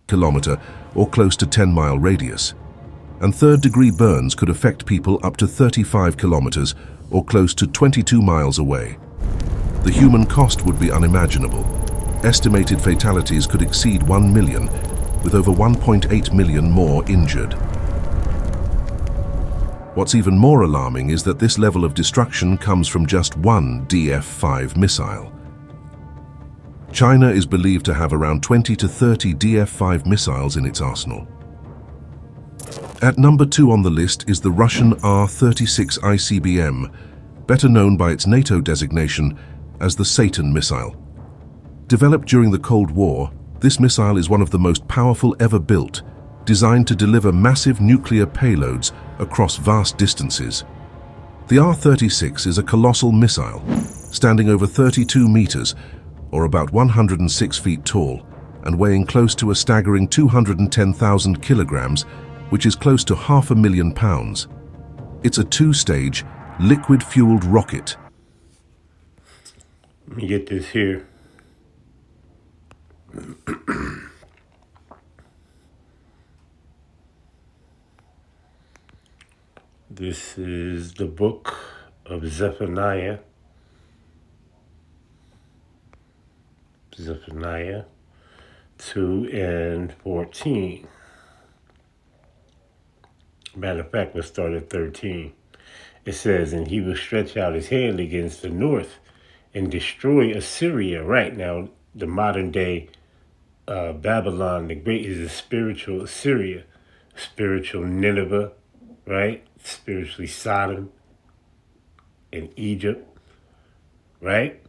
kilometer or close to 10-mile radius. And third-degree burns could affect people up to 35 kilometers or close to 22 miles away. The human cost would be unimaginable. Estimated fatalities could exceed 1 million, with over 1.8 million more injured. What's even more alarming is that this level of destruction comes from just one DF-5 missile. China is believed to have around 20 to 30 DF-5 missiles in its arsenal. At number 2 on the list is the Russian R-36 Icbm, better known by its NATO designation as the Satan missile. Developed during the Cold War, this missile is one of the most powerful ever built, designed to deliver massive nuclear payloads across vast distances. The R-36 is a colossal missile, standing over 32 meters, or about 106 feet tall, and weighing close to a staggering 210,000 kilograms, which is close to 500,000 pounds. It's a two-stage, liquid-fueled rocket. Let me get this here. This is the book of Zephaniah. Zephaniah 2 and 14. Matter of fact, let's start at 13. It says, and he will stretch out his hand against the north and destroy Assyria. Right now, the modern day Babylon the Great is a spiritual Assyria, spiritual Nineveh, right? Spiritually Sodom and Egypt, right?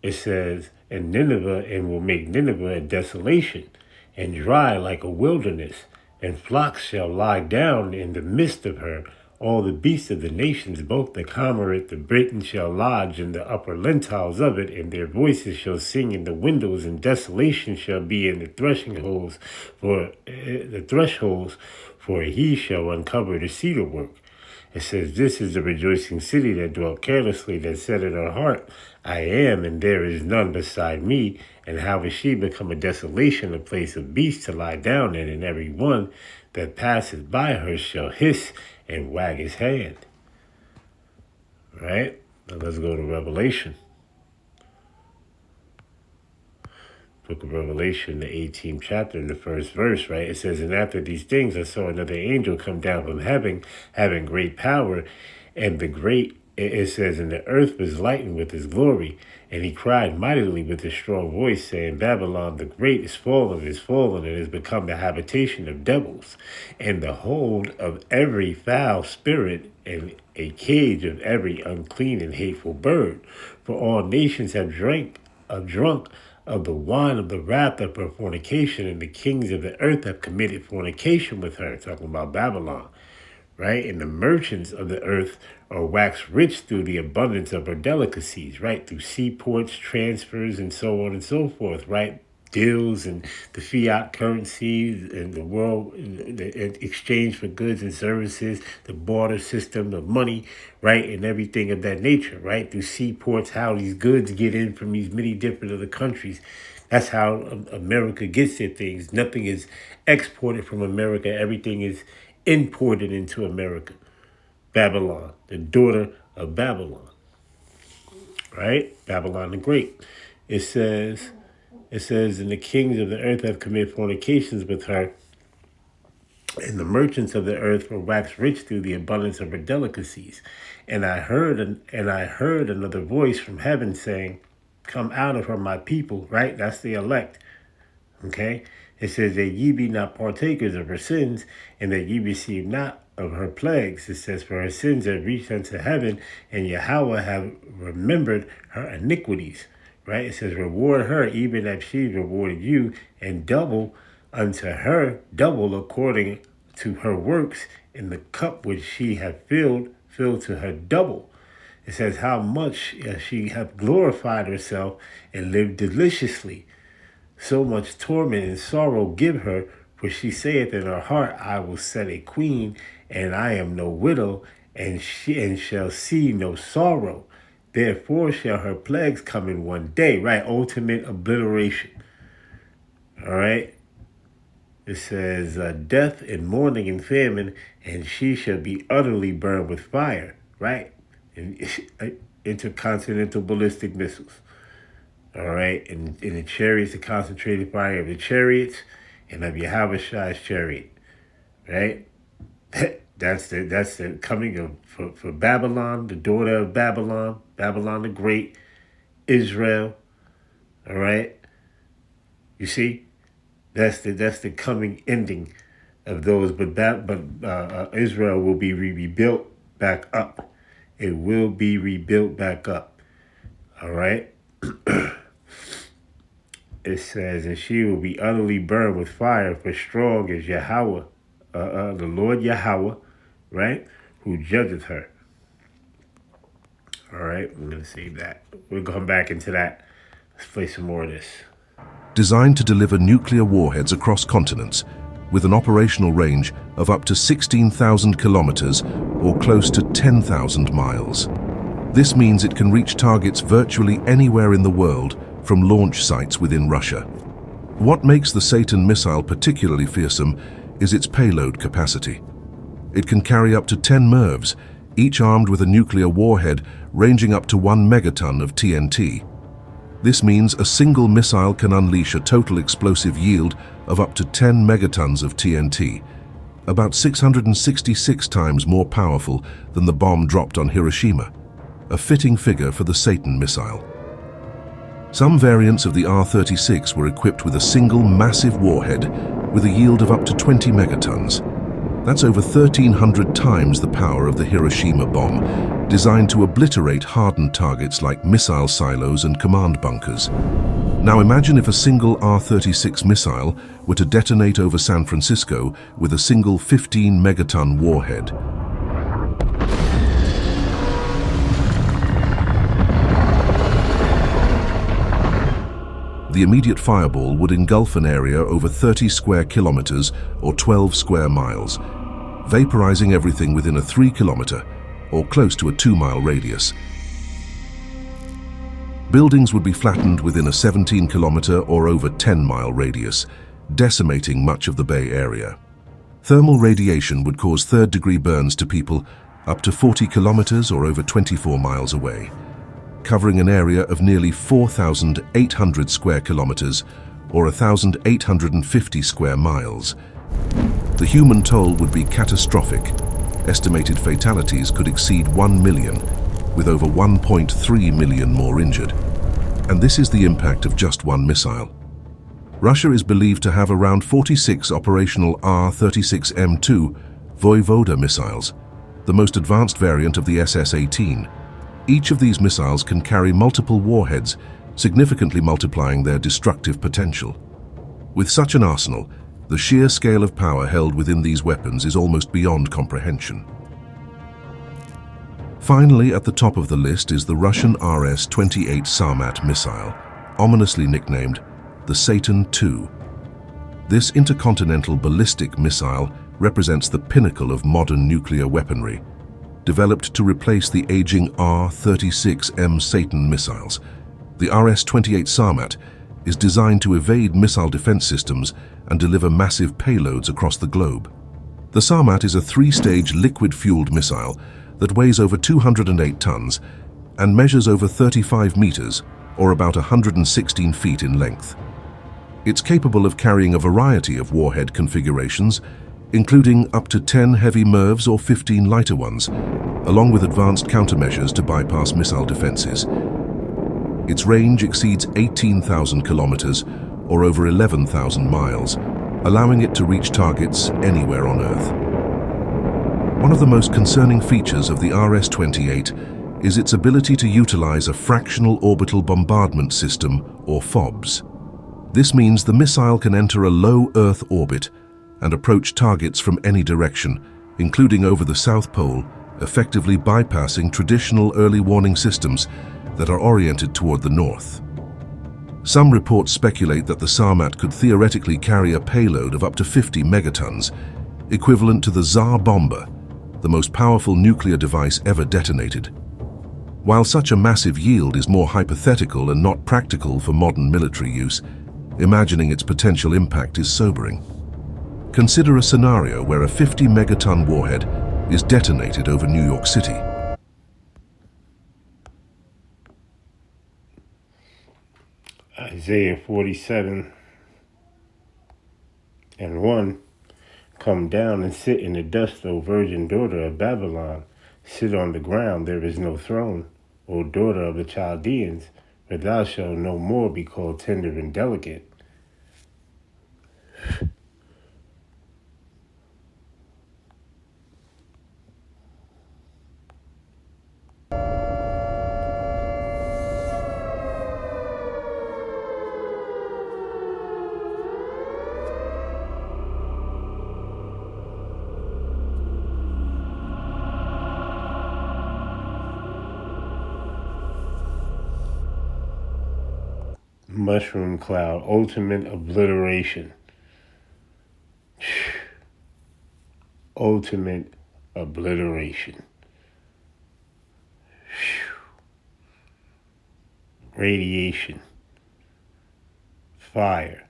It says, and Nineveh, and will make Nineveh a desolation and dry like a wilderness, and flocks shall lie down in the midst of her. All the beasts of the nations, both the cormorant, the Briton, shall lodge in the upper lentiles of it, and their voices shall sing in the windows, and desolation shall be in the thresholds, for he shall uncover the cedar work. It says, this is the rejoicing city that dwelt carelessly, that said in her heart, I am, and there is none beside me. And how has she become a desolation, a place of beasts to lie down in, and every one that passeth by her shall hiss and wag his hand. Right? Now let's go to Revelation. Book of Revelation, the 18th chapter, in the first verse, right? It says, and after these things I saw another angel come down from heaven, having great power, and it says, and the earth was lightened with his glory, and he cried mightily with a strong voice, saying, Babylon the great is fallen, and is become the habitation of devils, and the hold of every foul spirit, and a cage of every unclean and hateful bird. For all nations have drunk of the wine of the wrath of her fornication, and the kings of the earth have committed fornication with her, talking about Babylon, right? And the merchants of the earth are waxed rich through the abundance of her delicacies, right? Through seaports, transfers, and so on and so forth, right? Deals and the fiat currencies and the world, the exchange for goods and services, the barter system, the money, right? And everything of that nature, right? Through seaports, how these goods get in from these many different other countries. That's how America gets their things. Nothing is exported from America. Everything is imported into America. Babylon, the daughter of Babylon, right? Babylon the Great. It says, and the kings of the earth have committed fornications with her, and the merchants of the earth were waxed rich through the abundance of her delicacies. And I heard another voice from heaven saying, come out of her, my people, right? That's the elect. Okay? It says that ye be not partakers of her sins, and that ye receive not of her plagues. It says, for her sins have reached unto heaven, and Yahweh have remembered her iniquities. Right? It says, reward her even as she rewarded you, and double unto her, double according to her works, in the cup which she hath filled to her double. It says, how much she hath glorified herself and lived deliciously. So much torment and sorrow give her, for she saith in her heart, I will set a queen, and I am no widow, and shall see no sorrow. Therefore shall her plagues come in one day, right? Ultimate obliteration. All right? It says, death and mourning and famine, and she shall be utterly burned with fire, right? And intercontinental ballistic missiles. All right, and the chariots, the concentrated fire of the chariots, and of Yahushua chariot, right? That's the coming of for Babylon, the daughter of Babylon, Babylon the Great, Israel. All right, you see, that's the coming ending of those. But Israel will be rebuilt back up. It will be rebuilt back up. All right. It says, and she will be utterly burned with fire, for strong is Yahweh, the Lord Yahweh, right, who judgeth her. All right, I'm going to save that. We'll come back into that. Let's play some more of this. Designed to deliver nuclear warheads across continents, with an operational range of up to 16,000 kilometers or close to 10,000 miles. This means it can reach targets virtually anywhere in the world from launch sites within Russia. What makes the Satan missile particularly fearsome is its payload capacity. It can carry up to 10 MIRVs, each armed with a nuclear warhead ranging up to 1 megaton of TNT. This means a single missile can unleash a total explosive yield of up to 10 megatons of TNT, about 666 times more powerful than the bomb dropped on Hiroshima, a fitting figure for the Satan missile. Some variants of the R-36 were equipped with a single massive warhead with a yield of up to 20 megatons. That's over 1,300 times the power of the Hiroshima bomb, designed to obliterate hardened targets like missile silos and command bunkers. Now imagine if a single R-36 missile were to detonate over San Francisco with a single 15 megaton warhead. The immediate fireball would engulf an area over 30 square kilometers or 12 square miles, vaporizing everything within a 3-kilometer or close to a 2-mile radius. Buildings would be flattened within a 17-kilometer or over 10-mile radius, decimating much of the Bay Area. Thermal radiation would cause third-degree burns to people up to 40 kilometers or over 24 miles away, covering an area of nearly 4,800 square kilometers or 1,850 square miles. The human toll would be catastrophic. Estimated fatalities could exceed 1 million, with over 1.3 million more injured. And this is the impact of just one missile. Russia is believed to have around 46 operational R-36M2 Voyvoda missiles, the most advanced variant of the SS-18. Each of these missiles can carry multiple warheads, significantly multiplying their destructive potential. With such an arsenal, the sheer scale of power held within these weapons is almost beyond comprehension. Finally, at the top of the list is the Russian RS-28 Sarmat missile, ominously nicknamed the Satan II. This intercontinental ballistic missile represents the pinnacle of modern nuclear weaponry, developed to replace the aging R-36M Satan missiles. The RS-28 Sarmat is designed to evade missile defense systems and deliver massive payloads across the globe. The Sarmat is a 3-stage liquid-fueled missile that weighs over 208 tons and measures over 35 meters, or about 116 feet in length. It's capable of carrying a variety of warhead configurations, including up to 10 heavy MIRVs or 15 lighter ones, along with advanced countermeasures to bypass missile defenses. Its range exceeds 18,000 kilometers, or over 11,000 miles, allowing it to reach targets anywhere on Earth. One of the most concerning features of the RS-28 is its ability to utilize a fractional orbital bombardment system, or FOBS. This means the missile can enter a low Earth orbit and approach targets from any direction, including over the South Pole, effectively bypassing traditional early warning systems that are oriented toward the north. Some reports speculate that the Sarmat could theoretically carry a payload of up to 50 megatons, equivalent to the Tsar bomber, the most powerful nuclear device ever detonated. While such a massive yield is more hypothetical and not practical for modern military use, imagining its potential impact is sobering. Consider a scenario where a 50-megaton warhead is detonated over New York City. Isaiah 47:1. Come down and sit in the dust, O virgin daughter of Babylon. Sit on the ground, there is no throne, O daughter of the Chaldeans, for thou shalt no more be called tender and delicate. Mushroom cloud, ultimate obliteration. Ultimate obliteration. Radiation. Fire.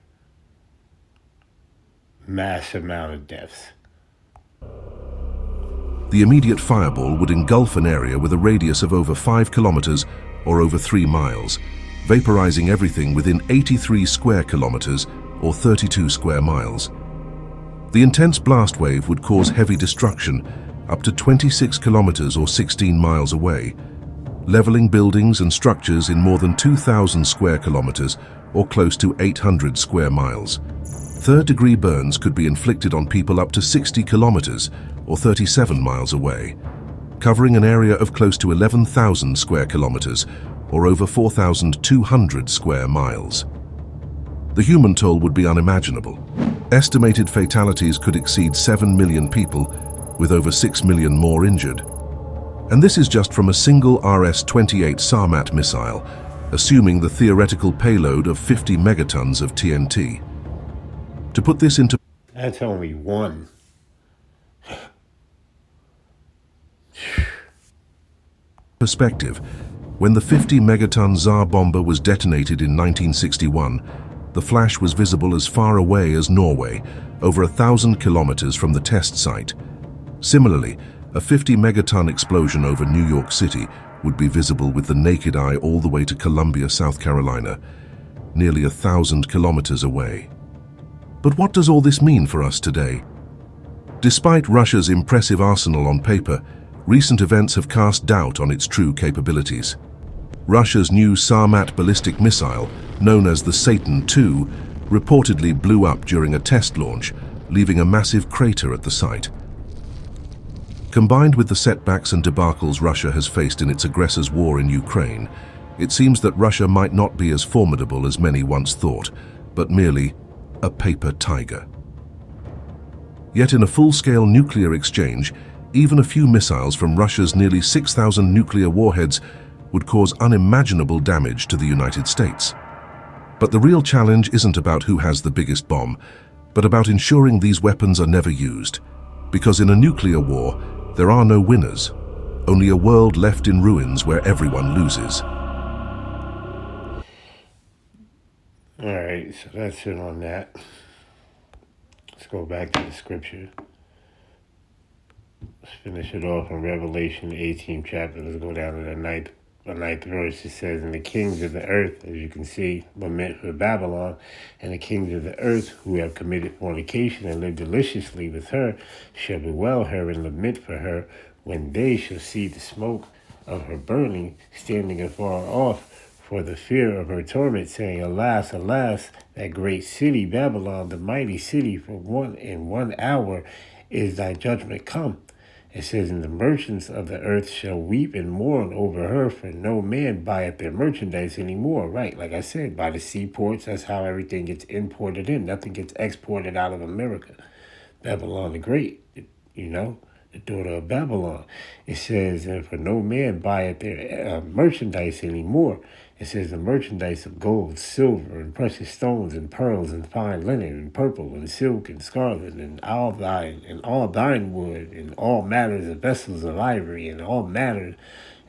Mass amount of deaths. The immediate fireball would engulf an area with a radius of over 5 kilometers or over 3 miles, vaporizing everything within 83 square kilometers or 32 square miles. The intense blast wave would cause heavy destruction up to 26 kilometers or 16 miles away, leveling buildings and structures in more than 2,000 square kilometers or close to 800 square miles. Third-degree burns could be inflicted on people up to 60 kilometers or 37 miles away, covering an area of close to 11,000 square kilometers or over 4,200 square miles. The human toll would be unimaginable. Estimated fatalities could exceed 7 million people, with over 6 million more injured. And this is just from a single RS-28 Sarmat missile, assuming the theoretical payload of 50 megatons of TNT. To put this into That's only one. perspective, when the 50-megaton Tsar bomber was detonated in 1961, the flash was visible as far away as Norway, over 1,000 kilometers from the test site. Similarly, a 50-megaton explosion over New York City would be visible with the naked eye all the way to Columbia, South Carolina, nearly 1,000 kilometers away. But what does all this mean for us today? Despite Russia's impressive arsenal on paper, recent events have cast doubt on its true capabilities. Russia's new Sarmat ballistic missile, known as the Satan II, reportedly blew up during a test launch, leaving a massive crater at the site. Combined with the setbacks and debacles Russia has faced in its aggressors' war in Ukraine, it seems that Russia might not be as formidable as many once thought, but merely a paper tiger. Yet in a full-scale nuclear exchange, even a few missiles from Russia's nearly 6,000 nuclear warheads would cause unimaginable damage to the United States. But the real challenge isn't about who has the biggest bomb, but about ensuring these weapons are never used. Because in a nuclear war, there are no winners, only a world left in ruins where everyone loses. All right, so that's it on that. Let's go back to the scripture. Let's finish it off in Revelation, the 18th chapter. Let's go down to the ninth verse. It says, "And the kings of the earth, as you can see, lament for Babylon, and the kings of the earth who have committed fornication and lived deliciously with her shall bewail her and lament for her when they shall see the smoke of her burning, standing afar off, for the fear of her torment, saying, Alas, alas, that great city, Babylon, the mighty city, for 1 hour is thy judgment come. It says, And the merchants of the earth shall weep and mourn over her, for no man buyeth their merchandise anymore. Right, like I said, by the seaports, that's how everything gets imported in. Nothing gets exported out of America. Babylon the Great, the daughter of Babylon. It says, and for no man buyeth their merchandise anymore. It says, the merchandise of gold, silver, and precious stones, and pearls, and fine linen, and purple, and silk, and scarlet, and all thine wood, and all matters of vessels of ivory, and all matters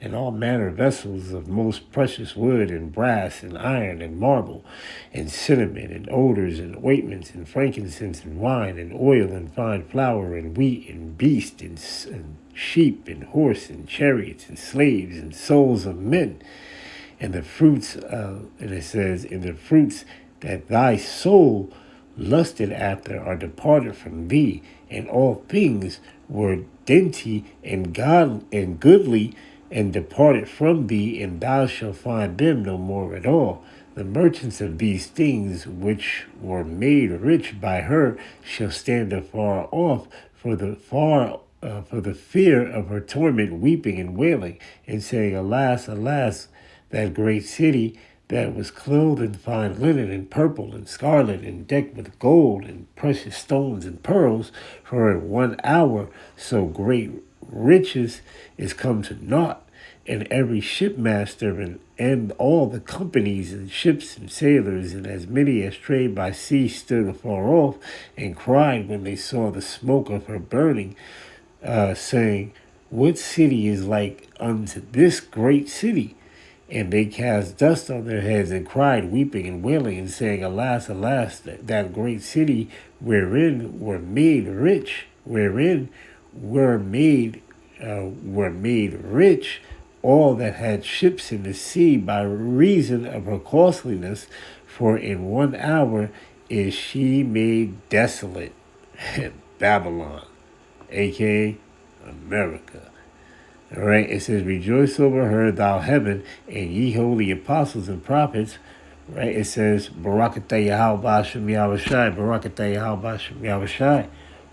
and all manner of vessels of most precious wood, and brass, and iron, and marble, and cinnamon, and odors, and ointments, and frankincense, and wine, and oil, and fine flour, and wheat, and beast, and sheep, and horse, and chariots, and slaves, and souls of men, and the fruits and it says, and the fruits that thy soul lusted after are departed from thee, and all things were dainty and goodly, and departed from thee, and thou shalt find them no more at all. The merchants of these things, which were made rich by her, shall stand afar off for the fear of her torment, weeping and wailing, and saying, Alas, alas, that great city that was clothed in fine linen, and purple, and scarlet, and decked with gold, and precious stones, and pearls, for in 1 hour so great riches is come to naught. And every shipmaster and all the companies and ships and sailors, and as many as trade by sea, stood afar off, and cried when they saw the smoke of her burning, saying, What city is like unto this great city? And they cast dust on their heads, and cried, weeping and wailing, and saying, Alas, alas, that great city wherein were made rich, wherein were made rich all that had ships in the sea, by reason of her costliness. For in 1 hour is she made desolate. Babylon, aka America. All right, it says, Rejoice over her, thou heaven, and ye holy apostles and prophets. Right, it says, Barakatah Yahweh Shem Yahushai, Barakatah Yahweh Shem Yahushai.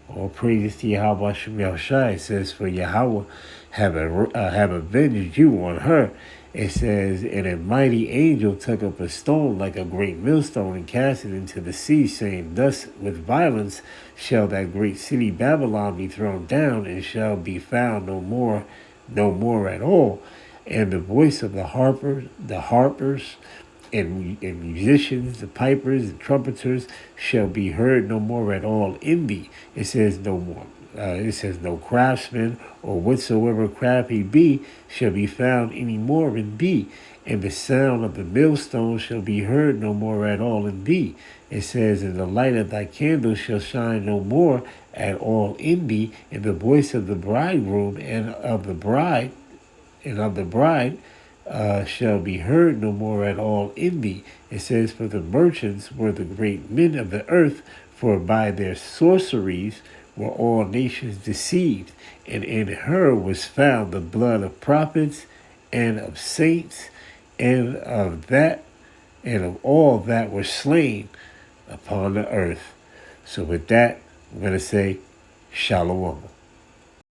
All praises to Yahweh Shem Yahushai. It says, For Yahweh have avenged you on her. It says, And a mighty angel took up a stone like a great millstone, and cast it into the sea, saying, Thus with violence shall that great city Babylon be thrown down, and shall be found no more at all. And the voice of the harpers, and musicians, the pipers, and trumpeters shall be heard no more at all in thee. It says no more. It says no craftsman or whatsoever craft he be shall be found any more in thee. And the sound of the millstone shall be heard no more at all in thee. It says, And the light of thy candle shall shine no more at all in thee. And the voice of the bridegroom and of the bride shall be heard no more at all in thee. It says, For the merchants were the great men of the earth, for by their sorceries were all nations deceived. And in her was found the blood of prophets and of saints, and of all that were slain upon the earth. So with that, I'm going to say, Shalom.